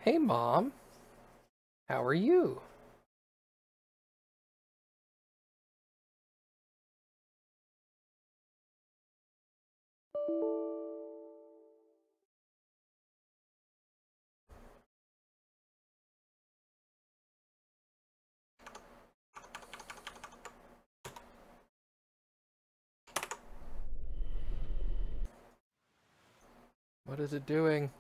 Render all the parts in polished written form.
Hey, Mom. How are you? What is it doing?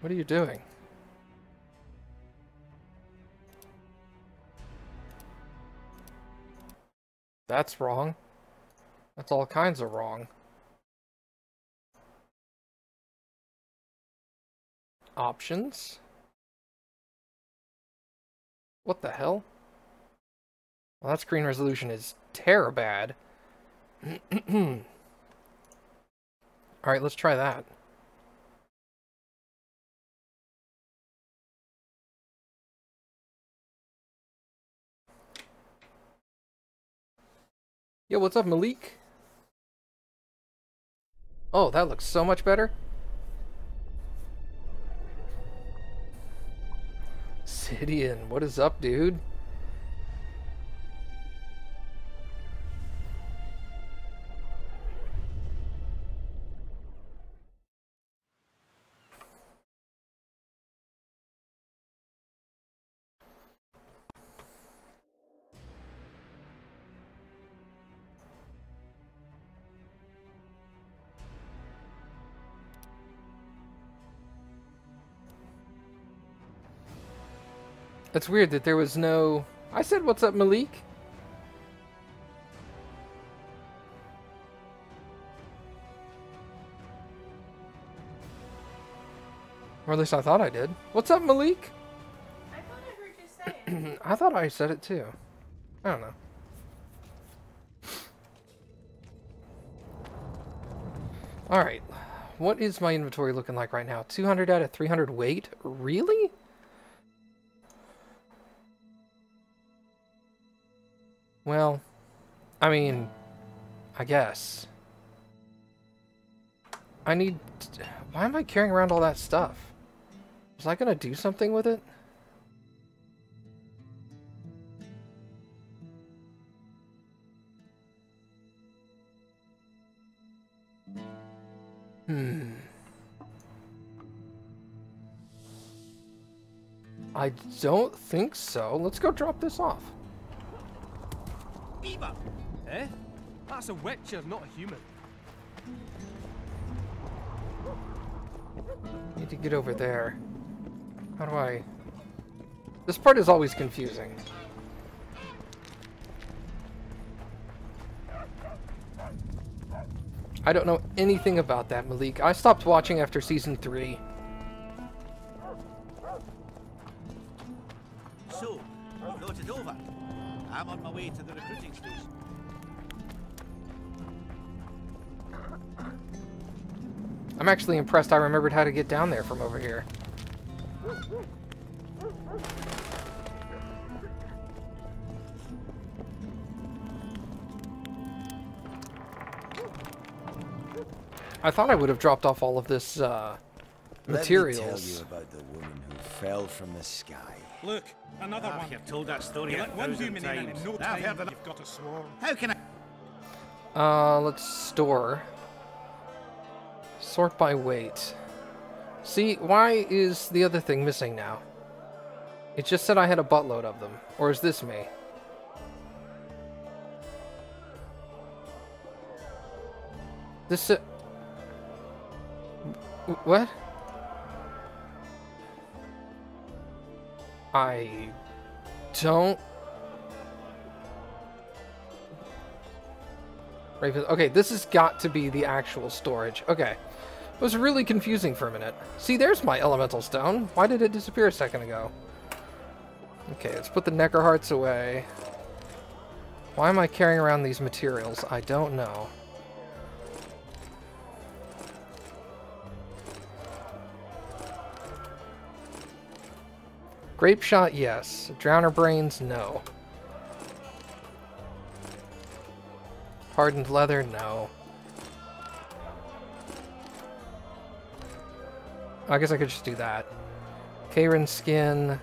What are you doing? That's wrong. That's all kinds of wrong. Options? What the hell? Well, that screen resolution is bad. Alright, let's try that. Yo, what's up, Malik? Oh, that looks so much better. Sidian, what is up, dude? It's weird that there was no... I said, what's up, Malik? Or at least I thought I did. What's up, Malik? I thought I heard you say it. I thought I said it too. I don't know. Alright. What is my inventory looking like right now? 200 out of 300 weight? Really? Well, I mean, I guess. I need... Why am I carrying around all that stuff? Was I gonna do something with it? I don't think so. Let's go drop this off. Beaver! Eh? That's a witcher, not a human. Need to get over there. How do I... This part is always confusing. I don't know anything about that, Malik. I stopped watching after season 3. So, you noted over. I'm on my way to the recruiting station. I'm actually impressed I remembered how to get down there from over here. I thought I would have dropped off all of this materials. Let me tell you about the woman who fell from the sky. Look, another one. You've told that story You a let one thousand human in and times. in no I've time heard enough. you've got a swarm. How can I... Let's store. Sort by weight. See, why is the other thing missing now? It just said I had a buttload of them. Or is this me? This... What? I don't... Raven. Okay, this has got to be the actual storage. Okay. It was really confusing for a minute. See, there's my elemental stone. Why did it disappear a second ago? Okay, let's put the Necker hearts away. Why am I carrying around these materials? I don't know. Grape shot, yes. Drowner brains, no. Hardened leather, no. I guess I could just do that. Karen skin.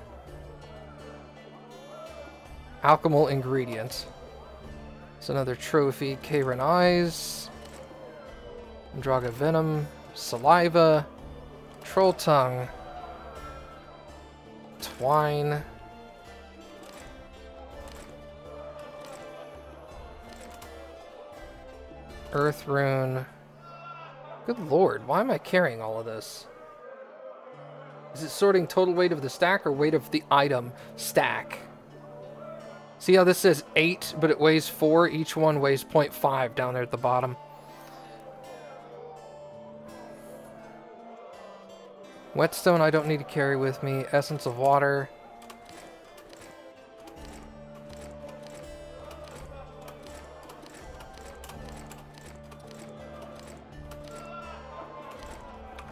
Alchemical ingredients. It's another trophy. Karen eyes. Draga venom. Saliva. Troll tongue. Twine. Earth rune. Good lord, why am I carrying all of this? Is it sorting total weight of the stack or weight of the item stack? See how this says 8, but it weighs 4? Each one weighs 0.5 down there at the bottom. Whetstone I don't need to carry with me. Essence of water.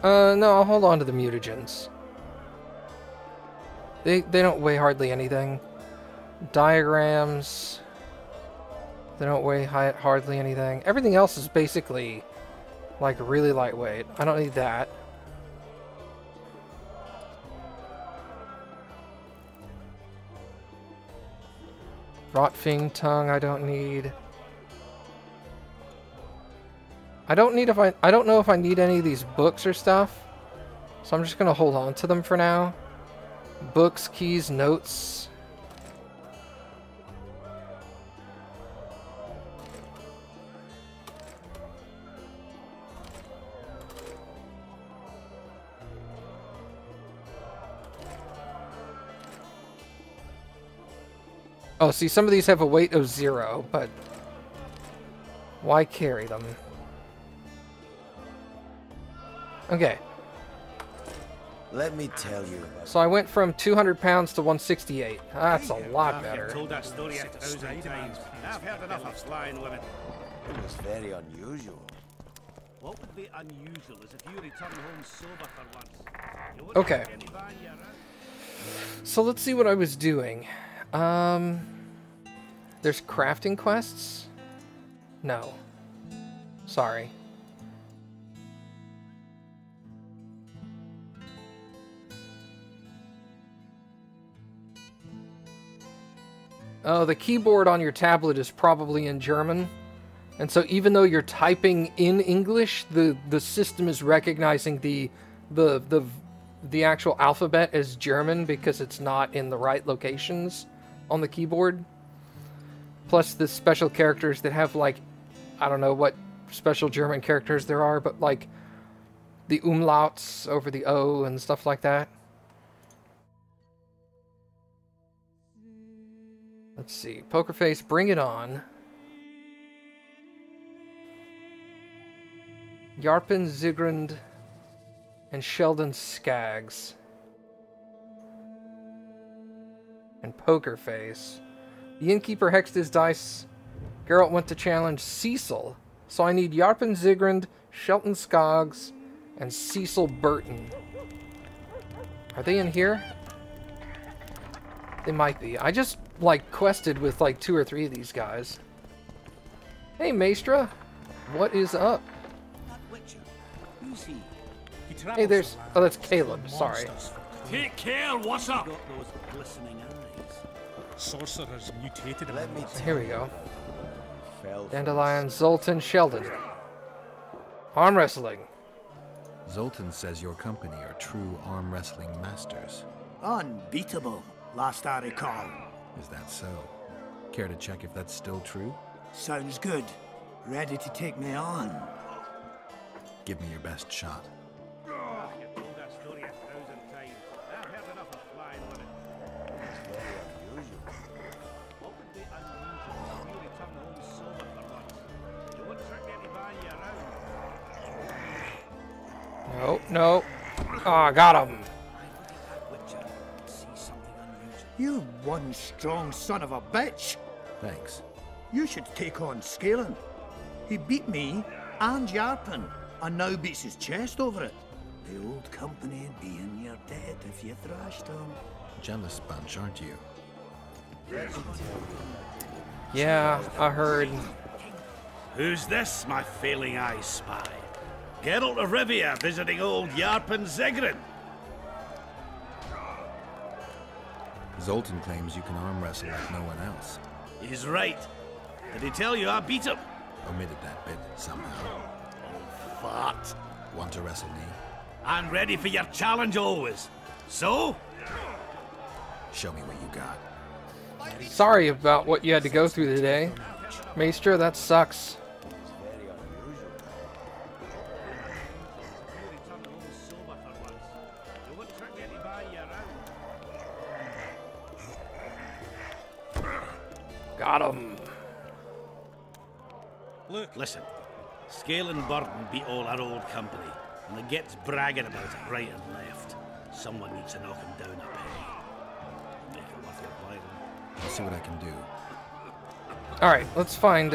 No, I'll hold on to the mutagens. They don't weigh hardly anything. Diagrams. They don't weigh hardly anything. Everything else is basically, like, really lightweight. I don't need that. Rotfing tongue I don't need. I don't know if I need any of these books or stuff. So I'm just gonna hold on to them for now. Books, keys, notes. Oh, see, some of these have a weight of 0, but why carry them? Okay. Let me tell you about So I went from 200 pounds to 168. That's a lot better. I've told that story 1,000 times. I've heard enough of flying women. it was very unusual. What would be unusual is if you return home sober for once. You wouldn't Okay. have any bang you around. So let's see what I was doing. There's crafting quests? No. Sorry. Oh, the keyboard on your tablet is probably in German. And so even though you're typing in English, the system is recognizing the actual alphabet as German because it's not in the right locations on the keyboard. Plus the special characters that have, like, I don't know what special German characters there are, but like the umlauts over the O and stuff like that. Let's see. Poker Face, bring it on. Yarpen Zigrand and Sheldon Skaggs. And Poker Face. The innkeeper hexed his dice. Geralt went to challenge Cecil. So I need Yarpen Zigrand, Sheldon Skaggs, and Cecil Burton. Are they in here? They might be. I just, like, quested with, like, 2 or 3 of these guys. Hey, Maestra. What is up? That witcher. Who's he? Hey, there's... Oh, that's Caleb. Sorry. Take care, what's up? Got those glistening eyes. Sorcerers mutated him. Let me tell Here we you go. about who fell from Dandelion, Zoltan, Sheldon. Arm wrestling. Zoltan says your company are true arm wrestling masters. Unbeatable, last I recall. Is that so? Care to check if that's still true? Sounds good. Ready to take me on? Give me your best shot. You've told that story 1,000 times. I've heard enough of flying women. It's very unusual. What would be unusual if you return home sober for once? You wouldn't trick any bang you around. No, no. Ah, got him. That witcher see something unusual. You one strong son of a bitch! Thanks. You should take on Scoia'tael. He beat me and Yarpen, and now beats his chest over it. The old company would be in your debt if you thrashed him. Jealous bunch, aren't you? Yeah, I heard. Who's this, my failing eyes spy? Geralt of Rivia visiting old Yarpen Zegrin. Zoltan claims you can arm wrestle like no one else. He's right. Did he tell you I beat him? Omitted that bit somehow. Fart. Want to wrestle me? I'm ready for your challenge always. So? Show me what you got. Sorry about what you had to go through today. Maestro, that sucks. Got him. Look, listen. Scale and Burden beat all our old company, and the gets bragging about it right and left. Someone needs to knock him down a penny. Make it worth your while. I'll see what I can do. Alright, let's find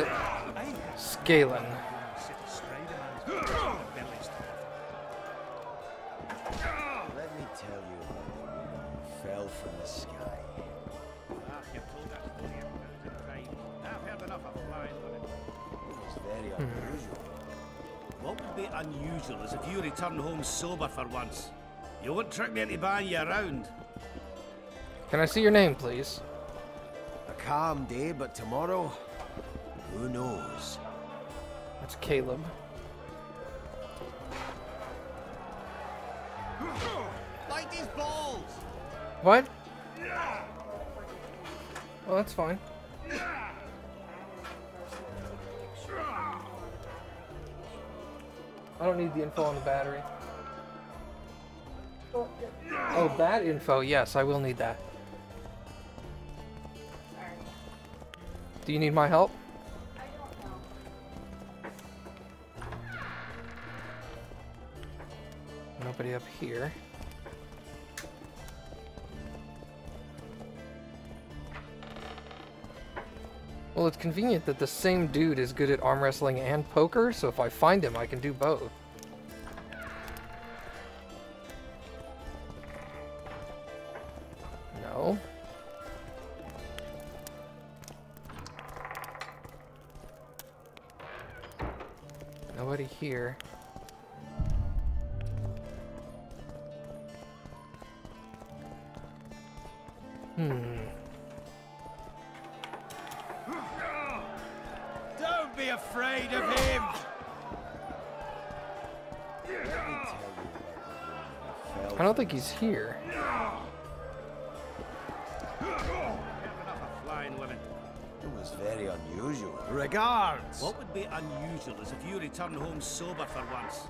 Scoia'tael. Let me tell you about the woman who fell from the sky. You've told that story 1,000 times. I've heard enough of flying with it. It was very unusual. What would be unusual is if you return home sober for once. You won't trick me into buying you around. Can I see your name, please? A calm day, but tomorrow, who knows? That's Caleb. Like these balls! What? Well, that's fine. I don't need the info on the battery. Oh, that info. Yes, I will need that. Do you need my help? Nobody up here. Well, it's convenient that the same dude is good at arm wrestling and poker, so if I find him, I can do both. No. Nobody here. Don't be afraid of him! I don't think he's here. Flying women. It was very unusual. Regards! What would be unusual is if you return home sober for once.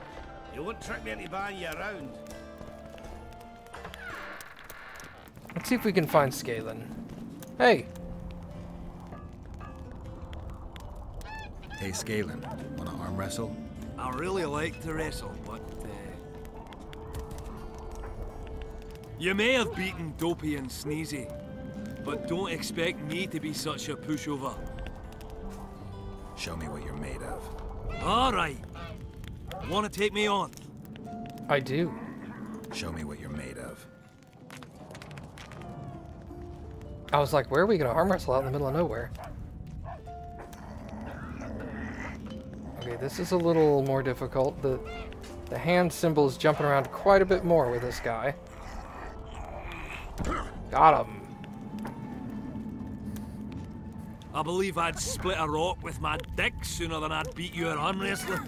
You won't trick me into buying you around. Let's see if we can find Scoia'tael. Hey! Hey, Scoia'tael, wanna arm wrestle? I really like to wrestle, but you may have beaten Dopey and Sneezy, but don't expect me to be such a pushover. Show me what you're made of. Alright. Wanna take me on? I do. Show me what you're made of. I was like, where are we gonna arm wrestle out in the middle of nowhere? Okay, this is a little more difficult. The hand symbol is jumping around quite a bit more with this guy. Got him. I believe I'd split a rock with my dick sooner than I'd beat you at arm wrestling.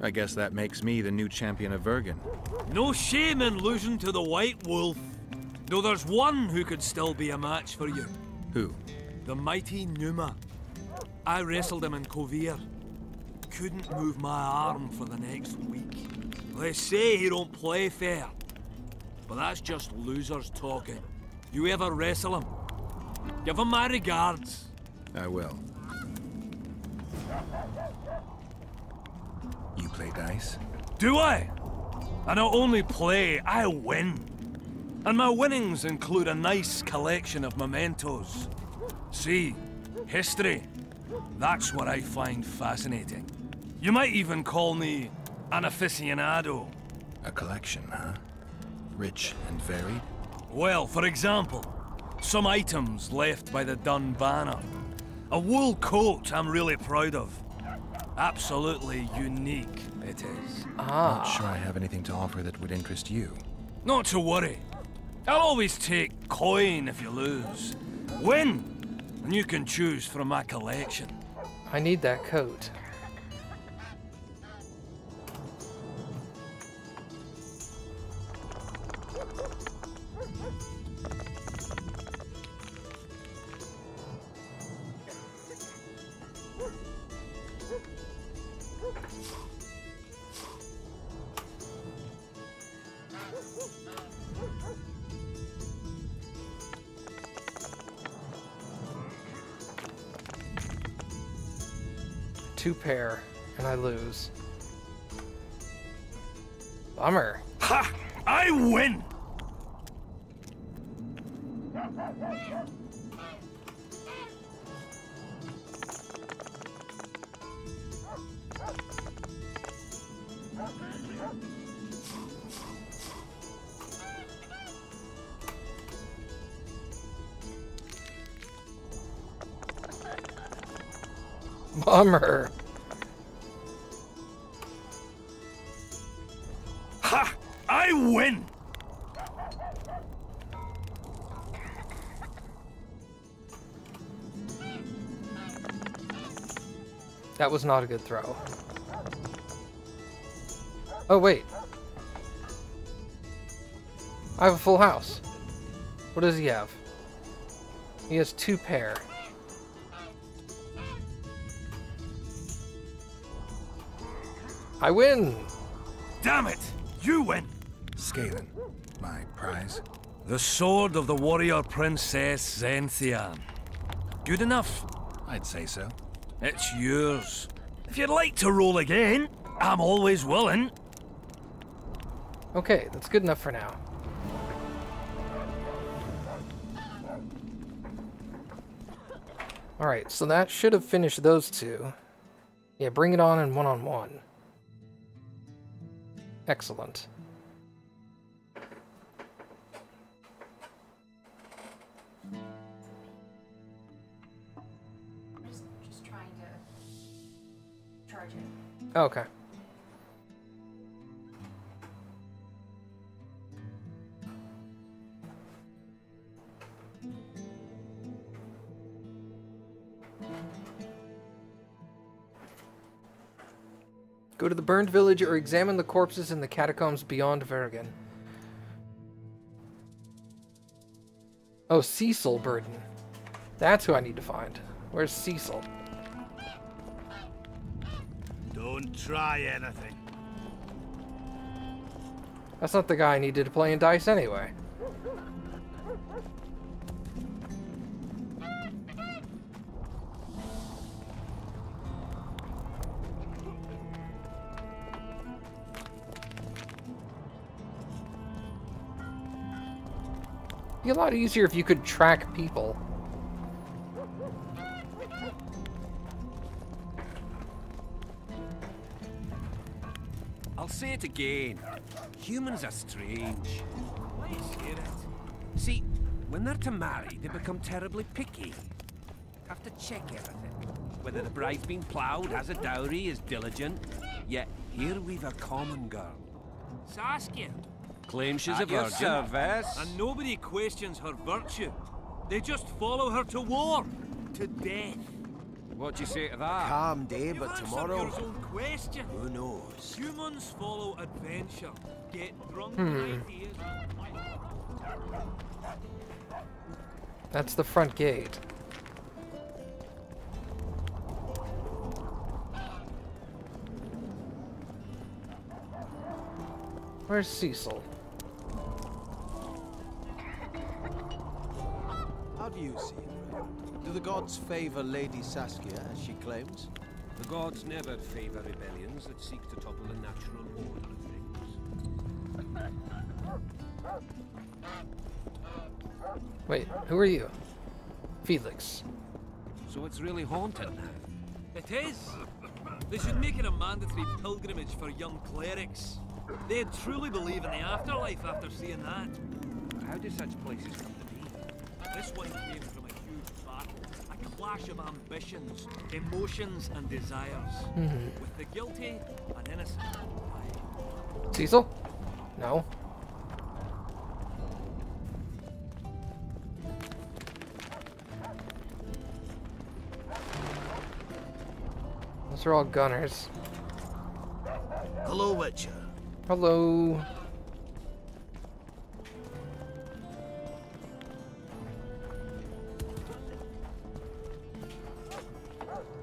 I guess that makes me the new champion of Vergen. No shame in losing to the White Wolf. Though there's one who could still be a match for you. Who? The mighty Numa. I wrestled him in Kovir. Couldn't move my arm for the next week. They say he don't play fair. But that's just losers talking. You ever wrestle him? Give him my regards. I will. You play dice? Do I? I not only play, I win. And my winnings include a nice collection of mementos. See, history. That's what I find fascinating. You might even call me an aficionado. A collection, huh? Rich and varied? Well, for example, some items left by the Dun Banner. A wool coat I'm really proud of. Absolutely unique. It is. Not sure I have anything to offer that would interest you. Not to worry. I'll always take coin if you lose. Win! And you can choose from my collection. I need that coat. Two pair, and I lose. Bummer. Ha! I win! Bummer. Ha! I win! That was not a good throw. Oh, wait. I have a full house. What does he have? He has two pair. I win! Damn it! You win! Scoia'tael, my prize. The sword of the warrior princess Scoia'tael. Good enough? I'd say so. It's yours. If you'd like to roll again, I'm always willing. Okay, that's good enough for now. Alright, so that should have finished those two. Yeah, bring it on in one-on-one. Excellent. Just trying to charge it. Okay. Go to the burned village or examine the corpses in the catacombs beyond Vergen. Oh, Cecil Burden. That's who I need to find. Where's Cecil? Don't try anything. That's not the guy I needed to play in dice anyway. It'd be a lot easier if you could track people. I'll say it again. Humans are strange. Let's hear it. See, when they're to marry, they become terribly picky. Have to check everything. Whether the bride's been ploughed, has a dowry, is diligent. Yet here we've a common girl. Saskia. Claims she's a At your virgin. service. And nobody questions her virtue. They just follow her to war. To death. What do you say to that? Calm day, You but answered tomorrow, your own question. who knows? Humans follow adventure. Get drunk with ideas. That's the front gate. Where's Cecil? How do you see it? Do the gods favor Lady Saskia, as she claims? The gods never favor rebellions that seek to topple the natural order of things. Wait, who are you? Felix. So it's really haunted now. It is. They should make it a mandatory pilgrimage for young clerics. They'd truly believe in the afterlife after seeing that. How do such places come to be? This one came from a huge battle. A a clash of ambitions, emotions, and desires. With the guilty and innocent. Cecil? No. Those are all gunners. Hello, Witcher. Hello.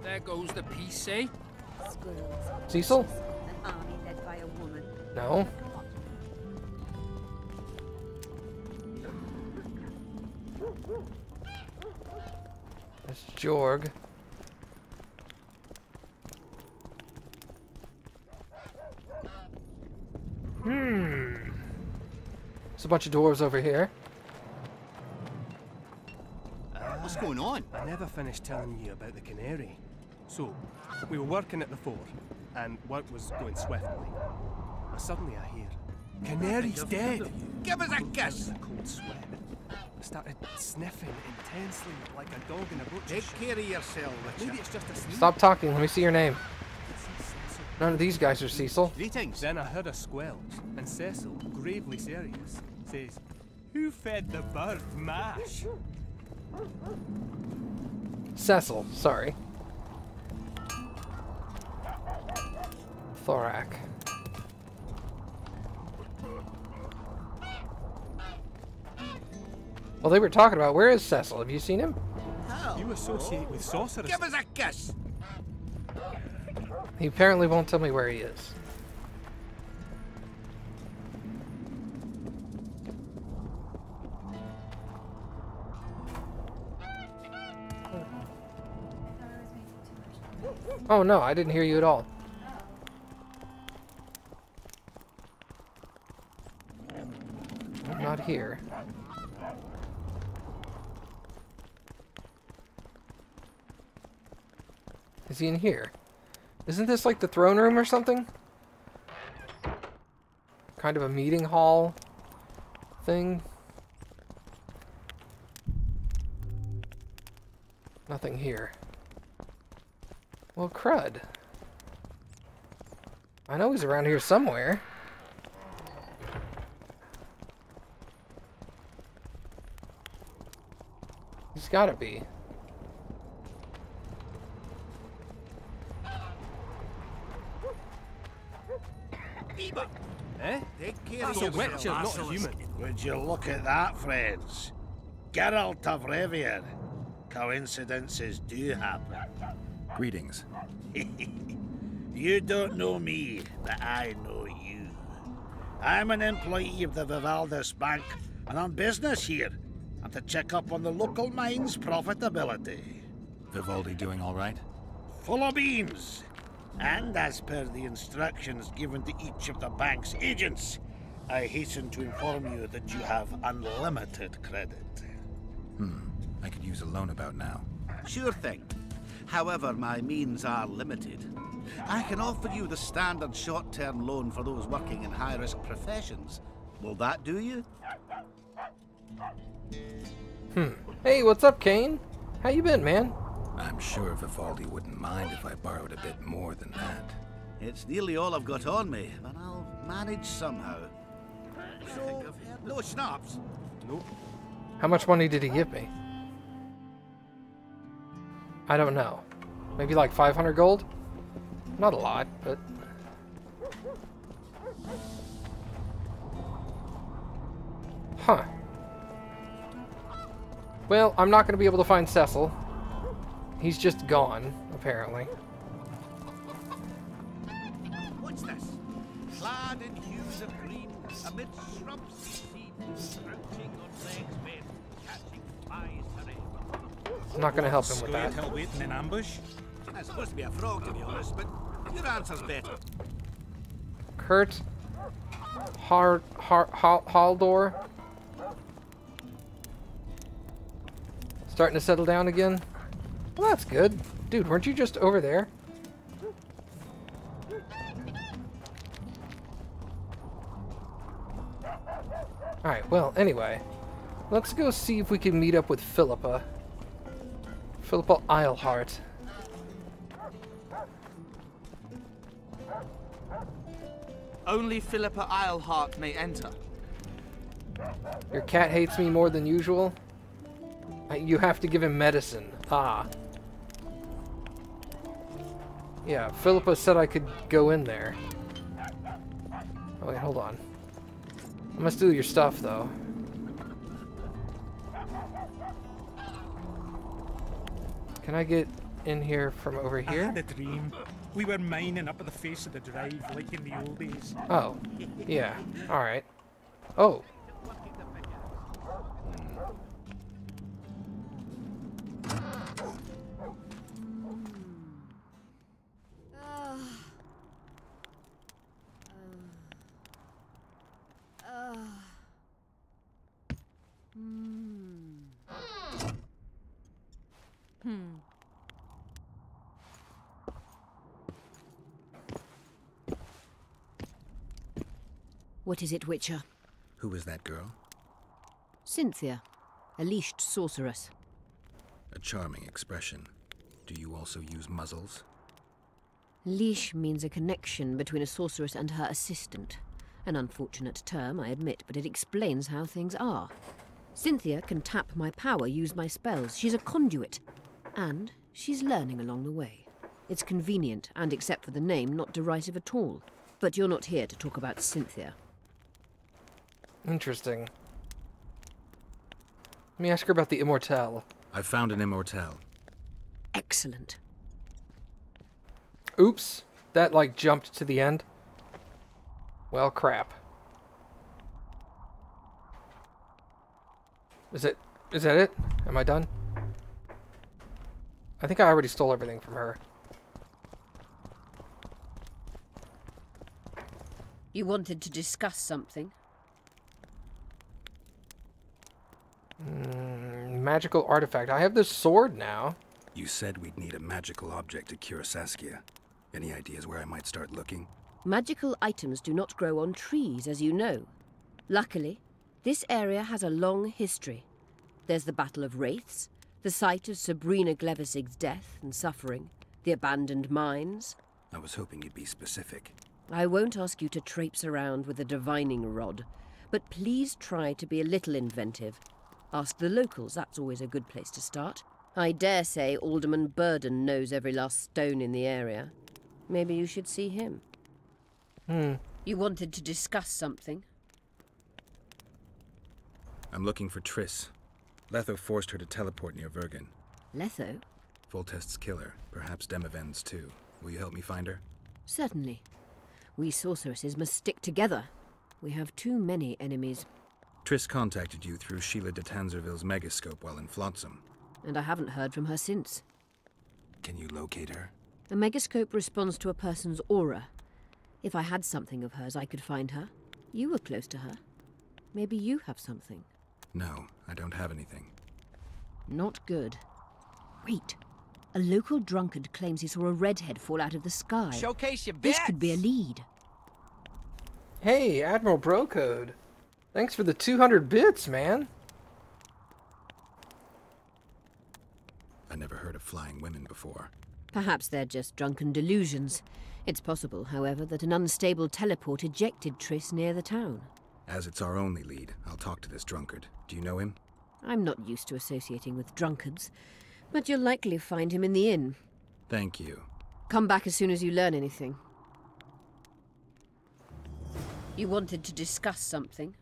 There goes the peace, eh? Cecil? An army led by a woman. No. That's Jorg. There's a bunch of dwarves over here. What's going on? I never finished telling you about the canary. So, we were working at the fort, and work was going swiftly. But suddenly I hear, "Canary's dead!" Give us a kiss! A cold sweat. I started sniffing intensely like a dog in a butcher Take shop. care of yourself, Witcher. Maybe it's just a sneeze. Stop talking. Let me see your name. Cecil. None of these guys are Cecil. Greetings. Then I heard a squelch, and Cecil, gravely serious, says, "Who fed the bird mash?" Cecil, sorry. Thorak. Well, they were talking about, where is Cecil? Have you seen him? You associate with sorcerers. Give us a kiss! He apparently won't tell me where he is. Oh no, I didn't hear you at all. I'm not here. Is he in here? Isn't this like the throne room or something? Kind of a meeting hall thing? Nothing here. Well, crud. I know he's around here somewhere. He's gotta be. Eh? Take care That's of a yourself. witcher, not a human. Would you look at that, friends? Geralt of Rivia. Coincidences do happen. Greetings. You don't know me, but I know you. I'm an employee of the Vivaldis Bank, and on business here. I'm to check up on the local mine's profitability. Vivaldi doing all right? Full of beans. And as per the instructions given to each of the bank's agents, I hasten to inform you that you have unlimited credit. I could use a loan about now. Sure thing. However, my means are limited. I can offer you the standard short-term loan for those working in high-risk professions. Will that do you? Hey, what's up, Kane? How you been, man? I'm sure Vivaldi wouldn't mind if I borrowed a bit more than that. It's nearly all I've got on me, but I'll manage somehow. So, no schnapps? Nope. How much money did he give me? I don't know. Maybe like 500 gold? Not a lot, but... Huh. Well, I'm not going to be able to find Cecil. He's just gone, apparently. What's this? Clad in hues of green, amid shrubs and seeds, crouching on legs bent, catching flies forever. I'm not going to help him with that. Scoia'tael waiting in ambush? That's supposed to be a frog, to be honest, but your answer's better. Kurt Haldor. Starting to settle down again. Well, that's good. Dude, weren't you just over there? Alright, well, anyway. Let's go see if we can meet up with Philippa. Philippa Eilhart. Only Philippa Eilhart may enter. Your cat hates me more than usual. You have to give him medicine. Ah. Yeah, Philippa said I could go in there. Oh wait, hold on. I must do your stuff, though. Can I get in here from over here? I had a dream. We were mining up at the face of the drive like in the old days. Oh, yeah. Alright. Oh. What is it, Witcher? Who is that girl? Cynthia, a leashed sorceress. A charming expression. Do you also use muzzles? Leash means a connection between a sorceress and her assistant. An unfortunate term, I admit, but it explains how things are. Cynthia can tap my power, use my spells. She's a conduit. And she's learning along the way. It's convenient, and except for the name, not derisive at all. But you're not here to talk about Cynthia. Interesting. Let me ask her about the Immortelle. I found an Immortelle. Excellent. Oops. That, like, jumped to the end. Well, crap. Is that it? Am I done? I think I already stole everything from her. You wanted to discuss something? Magical artifact. I have this sword now. You said we'd need a magical object to cure Saskia. Any ideas where I might start looking? Magical items do not grow on trees, as you know. Luckily, this area has a long history. There's the Battle of Wraiths, the site of Sabrina Glevisig's death and suffering, the abandoned mines. I was hoping you'd be specific. I won't ask you to traipse around with a divining rod, but please try to be a little inventive. Ask the locals, that's always a good place to start. I dare say Alderman Burden knows every last stone in the area. Maybe you should see him. You wanted to discuss something? I'm looking for Triss. Letho forced her to teleport near Vergen. Letho? Foltest's killer, perhaps Demavend's too. Will you help me find her? Certainly. We sorceresses must stick together. We have too many enemies. Triss contacted you through Sheila de Tanzerville's megascope while in Flotsam. And I haven't heard from her since. Can you locate her? A megascope responds to a person's aura. If I had something of hers, I could find her. You were close to her. Maybe you have something. No, I don't have anything. Not good. Wait. A local drunkard claims he saw a redhead fall out of the sky. Showcase your bits. This could be a lead. Hey, Admiral Brocode. Thanks for the 200 bits, man. I never heard of flying women before. Perhaps they're just drunken delusions. It's possible, however, that an unstable teleport ejected Triss near the town. As it's our only lead, I'll talk to this drunkard. Do you know him? I'm not used to associating with drunkards, but you'll likely find him in the inn. Thank you. Come back as soon as you learn anything. You wanted to discuss something?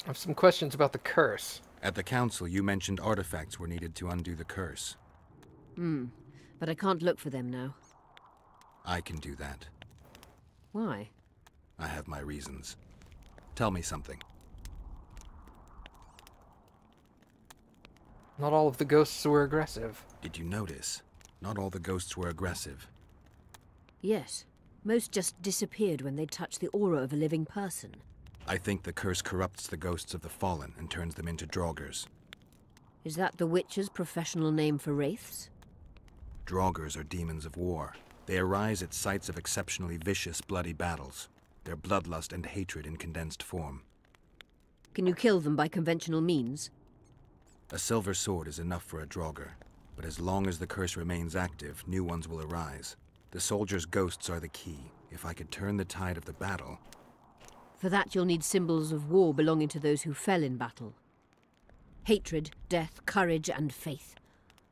I have some questions about the curse. At the council, you mentioned artifacts were needed to undo the curse. But I can't look for them now. I can do that. Why? I have my reasons. Tell me something. Not all of the ghosts were aggressive. Did you notice? Not all the ghosts were aggressive. Yes. Most just disappeared when they touched the aura of a living person. I think the curse corrupts the ghosts of the fallen and turns them into draugrs. Is that the Witcher's professional name for wraiths? Draugrs are demons of war. They arise at sites of exceptionally vicious, bloody battles. Their bloodlust and hatred in condensed form. Can you kill them by conventional means? A silver sword is enough for a Draugr, but as long as the curse remains active, new ones will arise. The soldiers' ghosts are the key. If I could turn the tide of the battle... For that you'll need symbols of war belonging to those who fell in battle. Hatred, death, courage, and faith.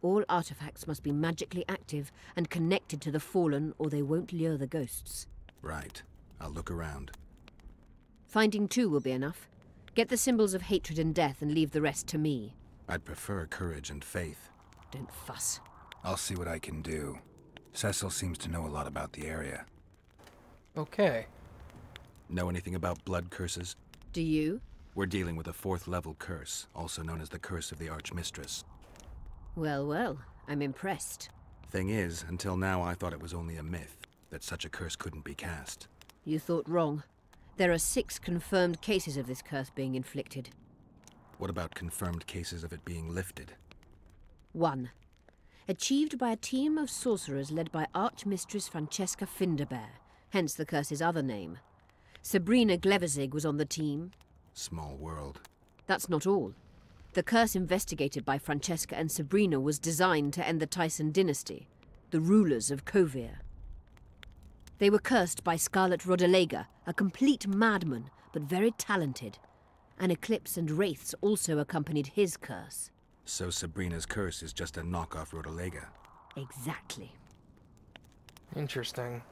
All artifacts must be magically active and connected to the fallen, or they won't lure the ghosts. Right. I'll look around. Finding 2 will be enough. Get the symbols of hatred and death and leave the rest to me. I'd prefer courage and faith. Don't fuss. I'll see what I can do. Cecil seems to know a lot about the area. Okay. Know anything about blood curses? Do you? We're dealing with a 4th level curse, also known as the Curse of the Archmistress. Well, well, I'm impressed. Thing is, until now I thought it was only a myth, that such a curse couldn't be cast. You thought wrong. There are 6 confirmed cases of this curse being inflicted. What about confirmed cases of it being lifted? 1. Achieved by a team of sorcerers led by Archmistress Francesca Finderbear, hence the curse's other name. Sabrina Glevizig was on the team. Small world. That's not all. The curse investigated by Francesca and Sabrina was designed to end the Tyson dynasty, the rulers of Kovir. They were cursed by Scarlet Rodalega, a complete madman, but very talented. An eclipse and wraiths also accompanied his curse. So Sabrina's curse is just a knockoff Rodalega? Exactly. Interesting.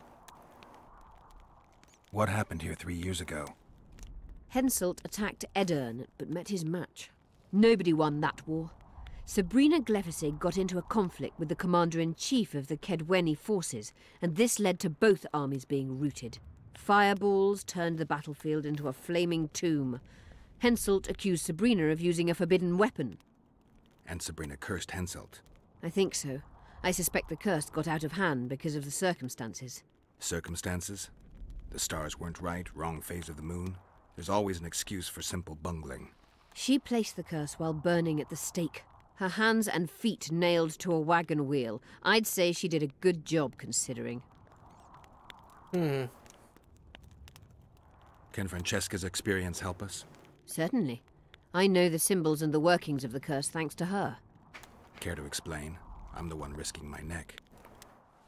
What happened here 3 years ago? Henselt attacked Edern, but met his match. Nobody won that war. Sabrina Glevizig got into a conflict with the commander-in-chief of the Kedweni forces, and this led to both armies being routed. Fireballs turned the battlefield into a flaming tomb. Henselt accused Sabrina of using a forbidden weapon. And Sabrina cursed Henselt? I think so. I suspect the curse got out of hand because of the circumstances. Circumstances? The stars weren't right, wrong phase of the moon? There's always an excuse for simple bungling. She placed the curse while burning at the stake. Her hands and feet nailed to a wagon wheel. I'd say she did a good job, considering. Can Francesca's experience help us? Certainly. I know the symbols and the workings of the curse thanks to her. Care to explain? I'm the one risking my neck.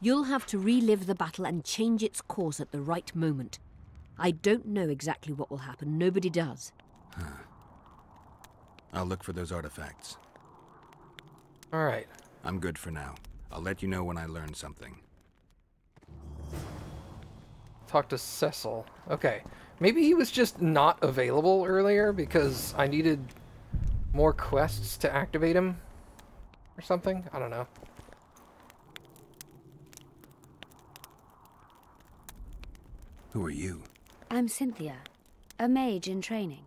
You'll have to relive the battle and change its course at the right moment. I don't know exactly what will happen. Nobody does. I'll look for those artifacts. All right. I'm good for now. I'll let you know when I learn something. Talk to Cecil. Okay. Maybe he was just not available earlier because I needed more quests to activate him or something. I don't know. Who are you? I'm Cynthia, a mage in training.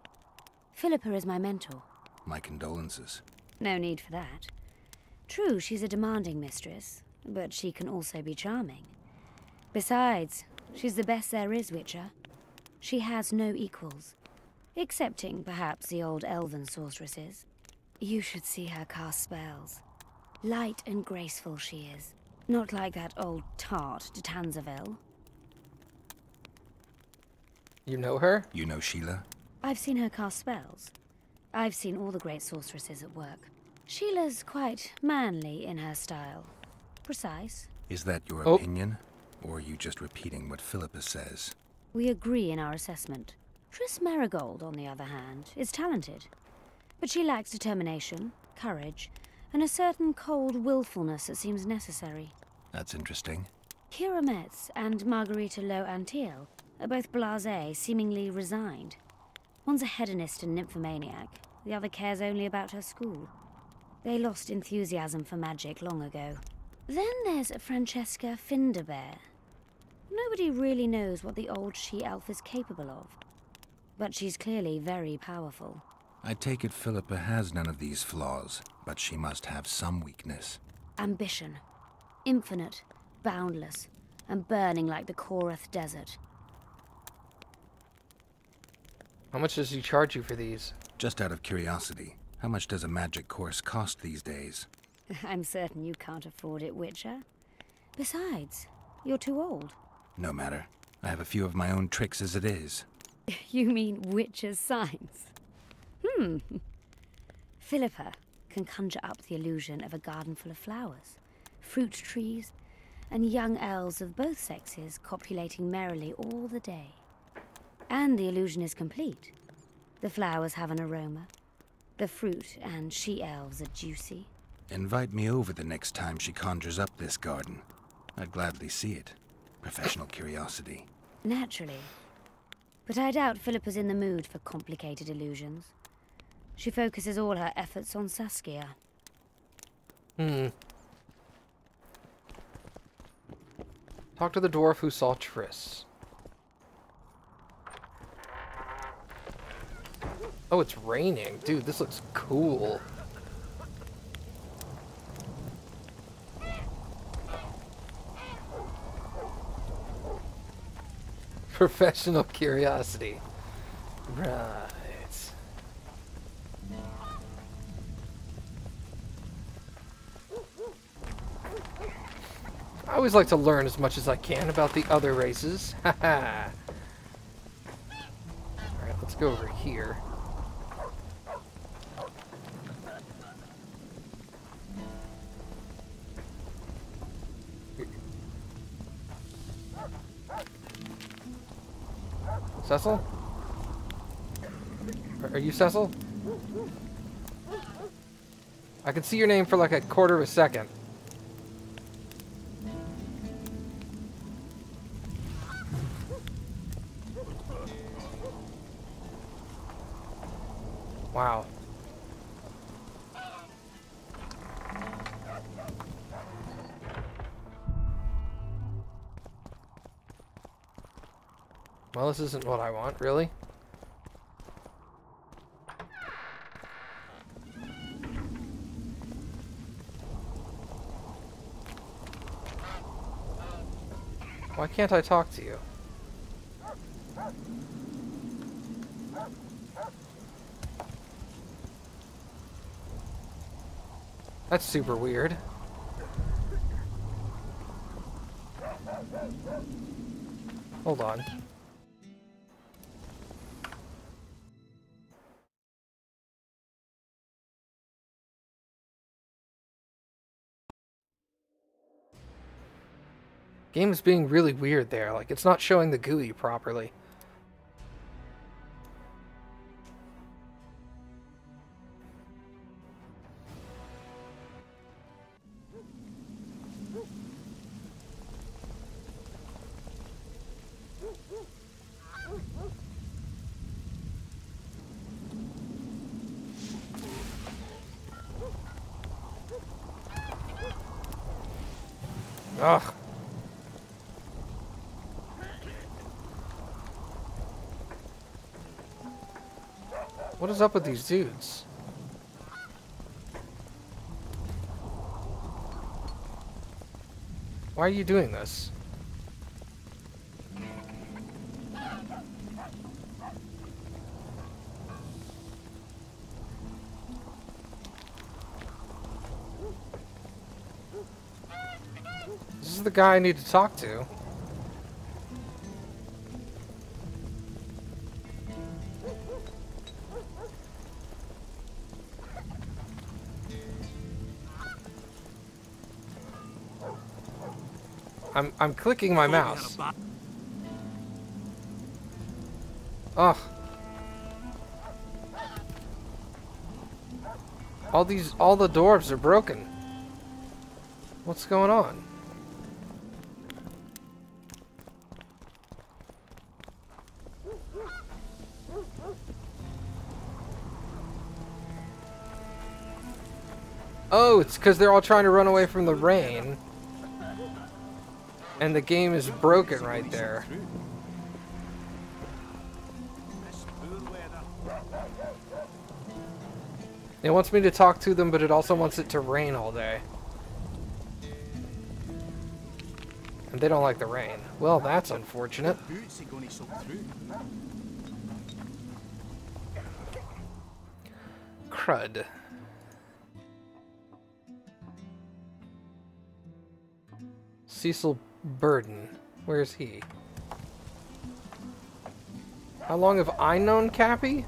Philippa is my mentor. My condolences. No need for that. True, she's a demanding mistress, but she can also be charming. Besides, she's the best there is, Witcher. She has no equals, excepting perhaps the old elven sorceresses. You should see her cast spells. Light and graceful she is, not like that old tart de Tanzaville. You know her? You know Sheila? I've seen her cast spells. I've seen all the great sorceresses at work. Sheila's quite manly in her style. Precise. Is that your opinion? Or are you just repeating what Philippa says? We agree in our assessment. Triss Merigold, on the other hand, is talented. But she lacks determination, courage, and a certain cold willfulness that seems necessary. That's interesting. Kira Metz and Margarita Lo Antiel are both blasé, seemingly resigned. One's a hedonist and nymphomaniac. The other cares only about her school. They lost enthusiasm for magic long ago. Then there's Francesca Finderbear. Nobody really knows what the old she-elf is capable of. But she's clearly very powerful. I take it Philippa has none of these flaws, but she must have some weakness. Ambition. Infinite, boundless, and burning like the Korath Desert. How much does he charge you for these? Just out of curiosity, how much does a magic course cost these days? I'm certain you can't afford it, Witcher. Besides, you're too old. No matter. I have a few of my own tricks as it is. You mean Witcher's signs? Philippa can conjure up the illusion of a garden full of flowers, fruit trees, and young elves of both sexes copulating merrily all the day. And the illusion is complete. The flowers have an aroma. The fruit and she-elves are juicy. Invite me over the next time she conjures up this garden. I'd gladly see it. Professional curiosity. Naturally. But I doubt Philippa's in the mood for complicated illusions. She focuses all her efforts on Saskia. Talk to the dwarf who saw Triss. Oh, it's raining. Dude, this looks cool. Professional curiosity. Right. I always like to learn as much as I can about the other races. Haha. Alright, let's go over here. Cecil? Are you Cecil? I can see your name for like a quarter of a second. Wow. Well, this isn't what I want, really. Why can't I talk to you? That's super weird. Hold on. Game is being really weird there, like it's not showing the GUI properly. Ugh. What is up with these dudes? Why are you doing this? This is the guy I need to talk to. I'm clicking my mouse. Ugh. All the dwarves are broken. What's going on? Oh, it's because they're all trying to run away from the rain. And the game is broken right there. It wants me to talk to them, but it also wants it to rain all day. And they don't like the rain. Well, that's unfortunate. Crud. Cecil Burden. Where's he? How long have I known Cappy?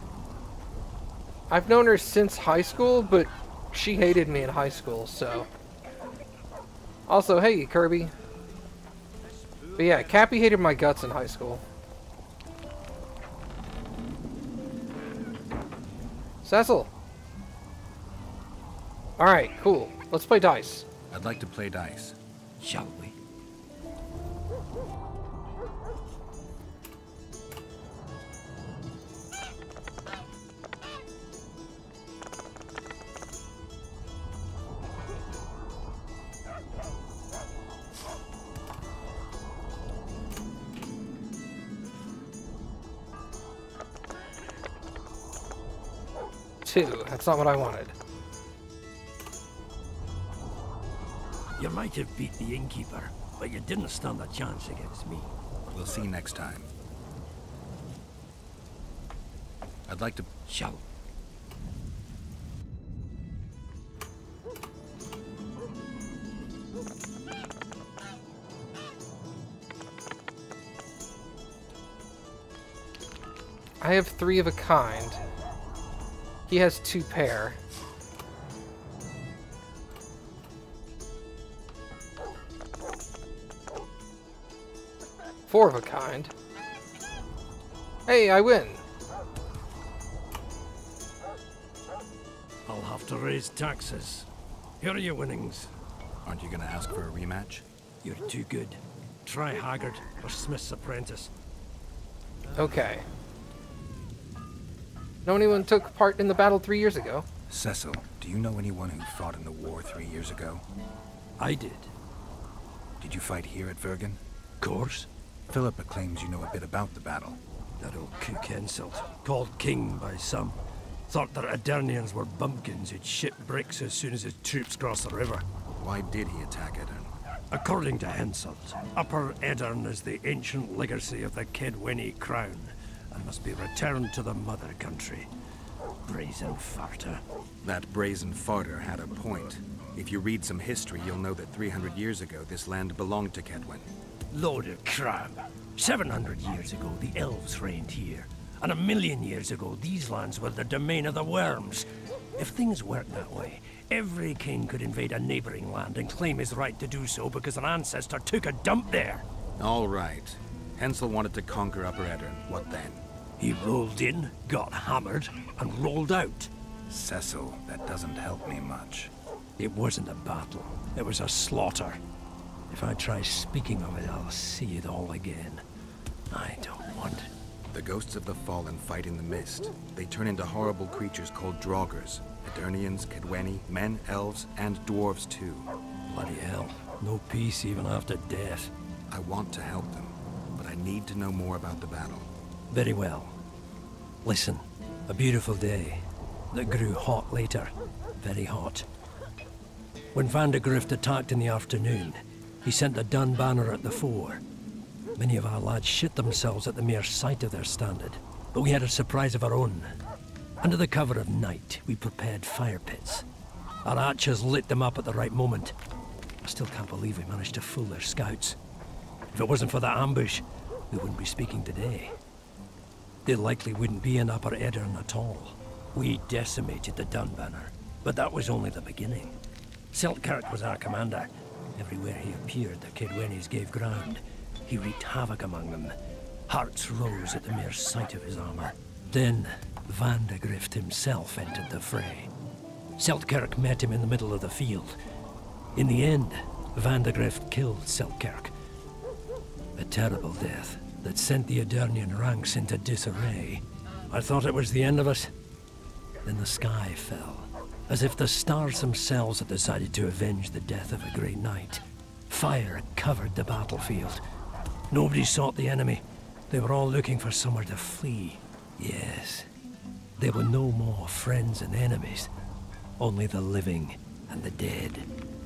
I've known her since high school, but she hated me in high school, so... Also, hey, Kirby. But yeah, Cappy hated my guts in high school. Cecil! Alright, cool. Let's play dice. I'd like to play dice. Shall we? Two. That's not what I wanted. You might have beat the innkeeper, but you didn't stand a chance against me. We'll see next time. I'd like to... Shall. I have 3 of a kind. He has 2 pair. Four of a kind. Hey, I win. I'll have to raise taxes. Here are your winnings. Aren't you gonna ask for a rematch? You're too good. Try Haggard or Smith's apprentice. Okay. Know anyone took part in the battle 3 years ago? Cecil, do you know anyone who fought in the war 3 years ago? I did. Did you fight here at Vergen? Of course. Philippa claims you know a bit about the battle. That old cook insult, called king by some, thought that Adernians were bumpkins who'd ship bricks as soon as his troops crossed the river. Why did he attack Edern? According to Henselt, Upper Edern is the ancient legacy of the Kedwenny crown, and must be returned to the mother country. Brazen farter. That brazen farter had a point. If you read some history, you'll know that 300 years ago this land belonged to Kedwen. Load of crap. 700 years ago, the elves reigned here. And 1,000,000 years ago, these lands were the domain of the worms. If things worked that way, every king could invade a neighboring land and claim his right to do so because an ancestor took a dump there. All right. Hensel wanted to conquer Upper Edern. What then? He rolled in, got hammered, and rolled out. Cecil, that doesn't help me much. It wasn't a battle. It was a slaughter. If I try speaking of it, I'll see it all again. I don't want it. The ghosts of the fallen fight in the mist. They turn into horrible creatures called Draugrs. Adernians, Kedwenny, men, elves, and dwarves too. Bloody hell. No peace even after death. I want to help them, but I need to know more about the battle. Very well. Listen, a beautiful day that grew hot later. Very hot. When Vandegrift attacked in the afternoon, he sent a dun banner at the fore. Many of our lads shit themselves at the mere sight of their standard, but we had a surprise of our own. Under the cover of night, we prepared fire pits. Our archers lit them up at the right moment. I still can't believe we managed to fool their scouts. If it wasn't for that ambush, we wouldn't be speaking today. They likely wouldn't be in Upper Edern at all. We decimated the dun banner, but that was only the beginning. Seltkirk was our commander. Everywhere he appeared, the Kedwennies gave ground. He wreaked havoc among them. Hearts rose at the mere sight of his armor. Then, Vandegrift himself entered the fray. Seltkirk met him in the middle of the field. In the end, Vandegrift killed Seltkirk. A terrible death that sent the Adernian ranks into disarray. I thought it was the end of us. Then the sky fell, as if the stars themselves had decided to avenge the death of a great knight. Fire covered the battlefield. Nobody sought the enemy. They were all looking for somewhere to flee. Yes, there were no more friends and enemies, only the living and the dead.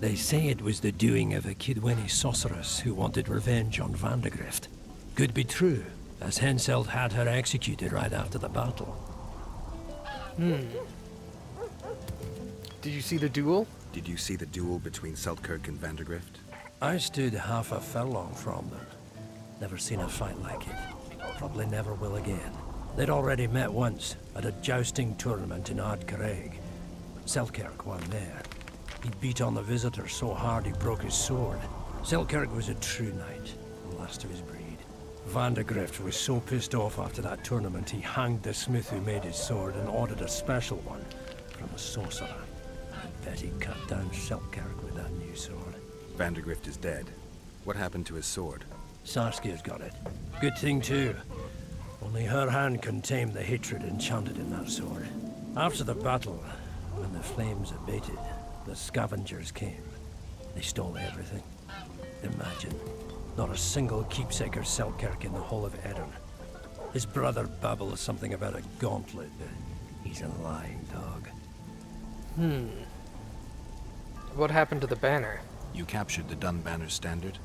They say it was the doing of a Kedwenny sorceress who wanted revenge on Vandegrift. Could be true, as Henselt had her executed right after the battle. Did you see the duel? Did you see the duel between Seltkirk and Vandegrift? I stood half a furlong from them. Never seen a fight like it. Probably never will again. They'd already met once at a jousting tournament in Ardcarreg. Selkirk won there. He beat on the visitor so hard he broke his sword. Selkirk was a true knight, the last of his breed. Vandergrift was so pissed off after that tournament he hanged the smith who made his sword and ordered a special one from a sorcerer. I bet he cut down Selkirk with that new sword. Vandergrift is dead. What happened to his sword? Saskia's got it. Good thing too. Only her hand can tame the hatred enchanted in that sword. After the battle, when the flames abated, the scavengers came. They stole everything. Imagine, not a single keepsake of Selkirk in the whole of Edirn. His brother babbles something about a gauntlet, but he's a lying dog. What happened to the banner? You captured the Dun Banner standard?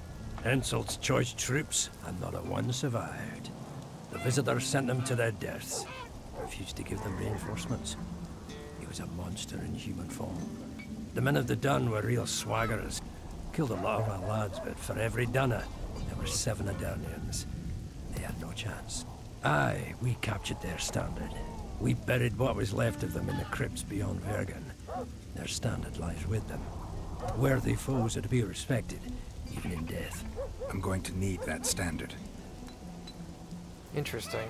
Henselt's choice troops, and not a one survived. The visitors sent them to their deaths. Refused to give them reinforcements. He was a monster in human form. The men of the Dun were real swaggerers. Killed a lot of our lads, but for every Dunner, there were 7 Adarnians. They had no chance. Aye, we captured their standard. We buried what was left of them in the crypts beyond Vergen. Their standard lies with them. Worthy foes are to be respected, even in death. I'm going to need that standard. Interesting.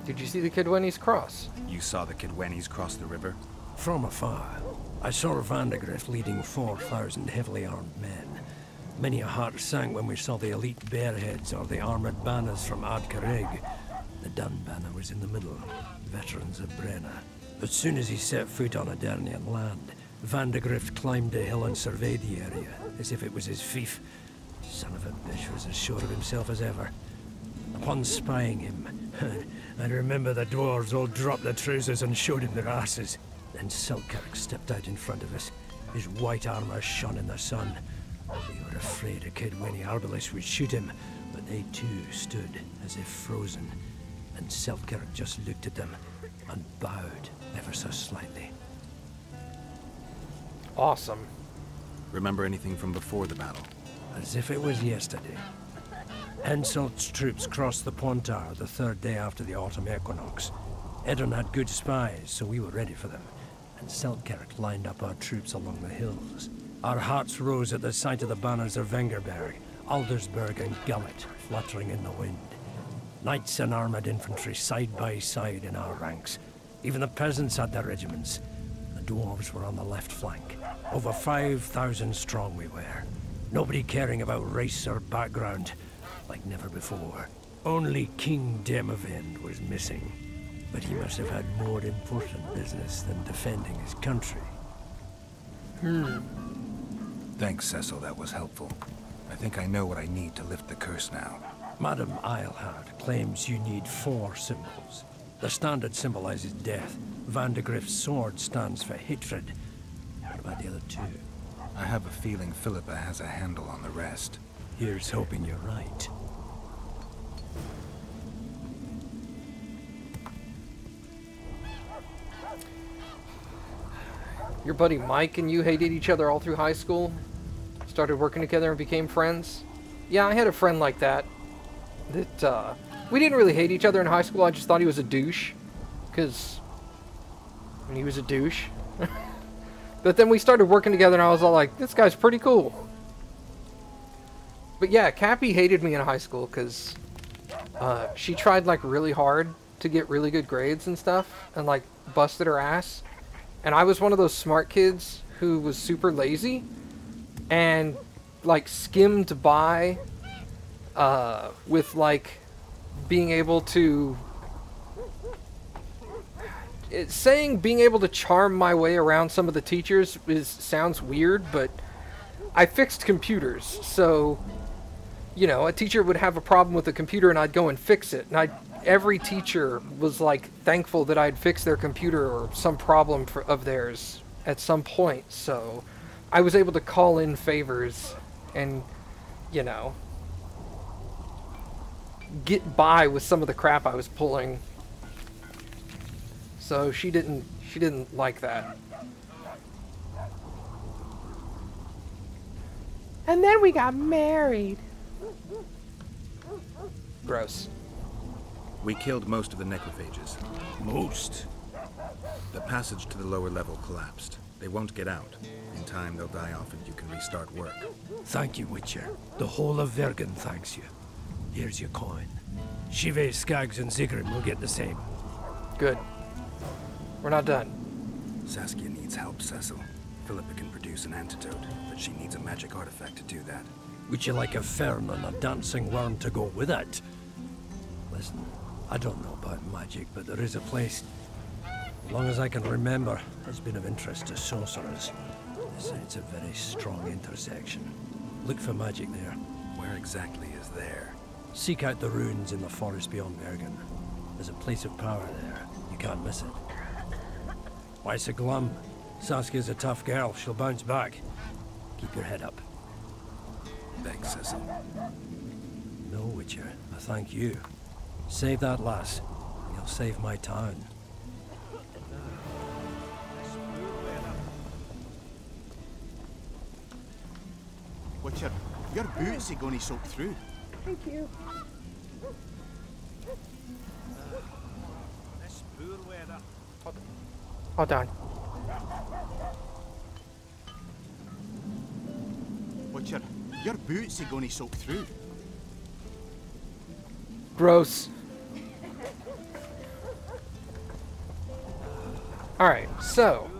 Did you see the Kidwenny's cross? You saw the Kidwennies cross the river? From afar. I saw Vandergrift leading 4,000 heavily armed men. Many a heart sank when we saw the elite bearheads or the armored banners from Ardcarreg. The Dun banner was in the middle, veterans of Brenna. As soon as he set foot on Adarnian land, Vandergrift climbed a hill and surveyed the area, as if it was his fief. Son of a bitch was as sure of himself as ever. Upon spying him, I remember the dwarves all dropped their trousers and showed him their asses. Then Selkirk stepped out in front of us. His white armor shone in the sun. We were afraid a Kidwenny arbalist would shoot him, but they too stood as if frozen. And Selkirk just looked at them and bowed ever so slightly. Awesome. Remember anything from before the battle? As if it was yesterday. Henselt's troops crossed the Pontard the 3rd day after the autumn equinox. Edirn had good spies, so we were ready for them, and Selkirk lined up our troops along the hills. Our hearts rose at the sight of the banners of Vengerberg, Aldersberg and Gullet fluttering in the wind. Knights and armored infantry side by side in our ranks. Even the peasants had their regiments. The dwarves were on the left flank. Over 5,000 strong we were. Nobody caring about race or background, like never before. Only King Demavend was missing. But he must have had more important business than defending his country. Thanks, Cecil, that was helpful. I think I know what I need to lift the curse now. Madame Eilhard claims you need 4 symbols. The standard symbolizes death. Vandergrift's sword stands for hatred. What about the other 2? I have a feeling Philippa has a handle on the rest. Here's hoping you're right. Your buddy Mike and you hated each other all through high school? Started working together and became friends? Yeah, I had a friend like that. We didn't really hate each other in high school, I just thought he was a douche. Because he was a douche. But then we started working together and I was all like, this guy's pretty cool. But yeah, Cappy hated me in high school because she tried like really hard to get really good grades and stuff and like busted her ass. And I was one of those smart kids who was super lazy and like skimmed by with like being able to saying being able to charm my way around some of the teachers sounds weird, but I fixed computers. So, you know, a teacher would have a problem with a computer and I'd go and fix it. And every teacher was like thankful that I'd fixed their computer or some problem of theirs at some point. So I was able to call in favors and, you know, get by with some of the crap I was pulling. So she didn't like that. And then we got married. Gross. We killed most of the necrophages. Most? The passage to the lower level collapsed. They won't get out. In time, they'll die off and you can restart work. Thank you, Witcher. The whole of Vergen thanks you. Here's your coin. Shive, Skaggs, and Zigrim will get the same. Good. We're not done. Saskia needs help, Cecil. Philippa can produce an antidote, but she needs a magic artifact to do that. Would you like a fern and a dancing worm to go with it? Listen, I don't know about magic, but there is a place, as long as I can remember, has been of interest to sorcerers. They say it's a very strong intersection. Look for magic there. Where exactly is there? Seek out the ruins in the forest beyond Bergen. There's a place of power there. You can't miss it. Why so glum? Saskia's a tough girl. She'll bounce back. Keep your head up. Thanks, Cecil. No, Witcher. I thank you. Save that lass. You'll save my town. Witcher, your boots are going to soak through. Thank you. Hold on. Witcher, your boots are going to soak through. Gross. Alright, so